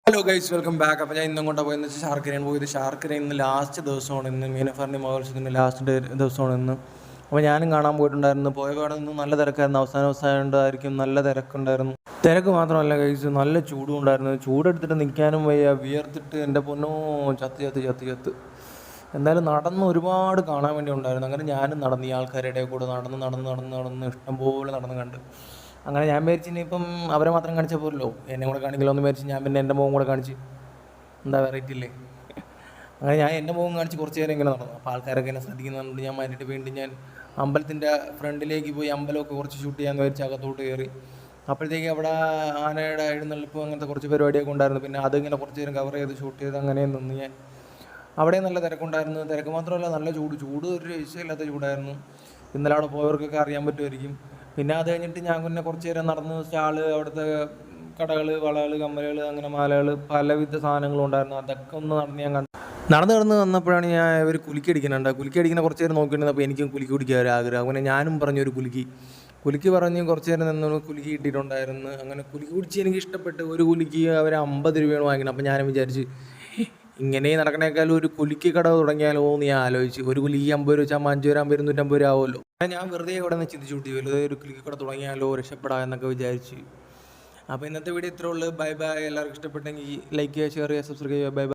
Hello guys, welcome back. അപ്പോൾ ഞാൻ ഇന്നും കൊണ്ടാണ് പോയെന്ന് വെച്ചാൽ ഷാർക്കിനയാണ് പോയത്. ഷാർക്കിന ഇന്ന് ലാസ്റ്റ് ദിവസമാണ്, ഇന്ന് മീനഫറിൻ്റെ മഹോത്സവത്തിൻ്റെ ലാസ്റ്റ് ദിവസമാണ് ഇന്ന്. അപ്പോൾ ഞാനും കാണാൻ പോയിട്ടുണ്ടായിരുന്നു. പോയപാടെ നിന്ന് നല്ല തിരക്കായിരുന്നു. അവസാനം ഉണ്ടായിരിക്കും, നല്ല തിരക്കുണ്ടായിരുന്നു. തിരക്ക് മാത്രമല്ല ഗൈസ്, നല്ല ചൂടും ഉണ്ടായിരുന്നു. ചൂടെടുത്തിട്ട് നിൽക്കാനും വയ്യ, വിയർത്തിട്ട് എൻ്റെ പൊന്നോ ചത്ത്. എന്തായാലും നടന്ന് ഒരുപാട് കാണാൻ വേണ്ടി ഉണ്ടായിരുന്നു. അങ്ങനെ ഞാനും നടന്ന് ഈ ആൾക്കാരുടെ കൂടെ നടന്ന് ഇഷ്ടംപോലെ നടന്ന് കണ്ട്. അങ്ങനെ ഞാൻ വിചാരിച്ചു ഇനിയിപ്പം അവരെ മാത്രം കാണിച്ചാൽ പോരല്ലോ, എന്നെ കൂടെ കാണിക്കലോ എന്ന് വിചാരിച്ച് ഞാൻ പിന്നെ എൻ്റെ മുഖം കൂടെ കാണിച്ച്. എന്താ വെറൈറ്റി ഇല്ലേ? അങ്ങനെ ഞാൻ എൻ്റെ മുഖം കാണിച്ച് കുറച്ച് നേരം ഇങ്ങനെ നടന്നു. അപ്പോൾ ആൾക്കാരൊക്കെ എന്നെ ശ്രദ്ധിക്കുന്നുണ്ട്. ഞാൻ മാറ്റിയിട്ട് വീണ്ടും ഞാൻ അമ്പലത്തിൻ്റെ ഫ്രണ്ടിലേക്ക് പോയി അമ്പലമൊക്കെ കുറച്ച് ഷൂട്ട് ചെയ്യാമെന്ന് വിചാരിച്ച് അകത്തോട്ട് കയറി. അപ്പോഴത്തേക്ക് അവിടെ ആനയുടെ എഴുന്നള്ളിപ്പ് അങ്ങനത്തെ കുറച്ച് പരിപാടിയൊക്കെ ഉണ്ടായിരുന്നു. പിന്നെ അതിങ്ങനെ കുറച്ച് നേരം കവർ ചെയ്ത് ഷൂട്ട് ചെയ്ത് അങ്ങനെ നിന്ന് ഞാൻ. അവിടെ നല്ല തിരക്കുണ്ടായിരുന്നു. തിരക്ക് മാത്രമല്ല, നല്ല ചൂട് ഒരു രക്ഷയില്ലാത്ത ചൂടായിരുന്നു. ഇന്നലെ അവിടെ പോയവർക്കൊക്കെ അറിയാൻ പറ്റുമായിരിക്കും. പിന്നെ അത് കഴിഞ്ഞിട്ട് ഞാൻ പിന്നെ കുറച്ച് നേരം നടന്ന് സ്റ്റാള്, അവിടുത്തെ കടകൾ, വളകൾ, കമ്മലുകൾ, അങ്ങനെ മാലകൾ, പലവിധ സാധനങ്ങളും ഉണ്ടായിരുന്നു. അതൊക്കെ ഒന്ന് നടന്ന് ഞാൻ കണ്ടു. നടന്ന് വന്നപ്പോഴാണ് ഞാൻ ഒരു കുലുക്കി അടിക്കുന്ന കുറച്ച് നേരം നോക്കിയിരുന്നപ്പോൾ എനിക്കും കുലുക്കി കുടിക്കാൻ ഒരു ആഗ്രഹം. അങ്ങനെ ഞാനും പറഞ്ഞു ഒരു കുലുക്കി പറഞ്ഞ് കുറച്ച് നേരം നിന്ന് കുലുക്കി കിട്ടിയിട്ടുണ്ടായിരുന്നു. അങ്ങനെ കുലുക്കി കുടിച്ച് എനിക്ക് ഇഷ്ടപ്പെട്ട്. ഒരു കുലുക്കി അവർ 50 രൂപയാണ് വാങ്ങിക്കണം. അപ്പോൾ ഞാനും വിചാരിച്ച് ഇങ്ങനെ നടക്കണേക്കാളും ഒരു കുലുക്കി കട തുടങ്ങിയാലോ എന്ന് ഞാൻ ആലോചിച്ച്. ഒരു കുലുക്കി 50 രൂപ വെച്ചാൽ 5 രൂപ 250 രൂപ ആവുമല്ലോ. ഞാൻ വെറുതെ ഇവിടെ നിന്ന് ചിന്തിച്ചു കൂട്ടി, വെറുതെ ഒരു കുലുക്കി കട തുടങ്ങിയാലോ, രക്ഷപ്പെടാം എന്നൊക്കെ വിചാരിച്ച്. അപ്പോൾ ഇന്നത്തെ വീഡിയോ ഇത്രേ ഉള്ളൂ. Bye bye. എല്ലാവർക്കും ഇഷ്ടപ്പെട്ടെങ്കിൽ ലൈക്ക് ചെയ്യുക, ഷെയർ ചെയ്യുക, സബ്സ്ക്രൈബ് ചെയ്യുക. Bye bye.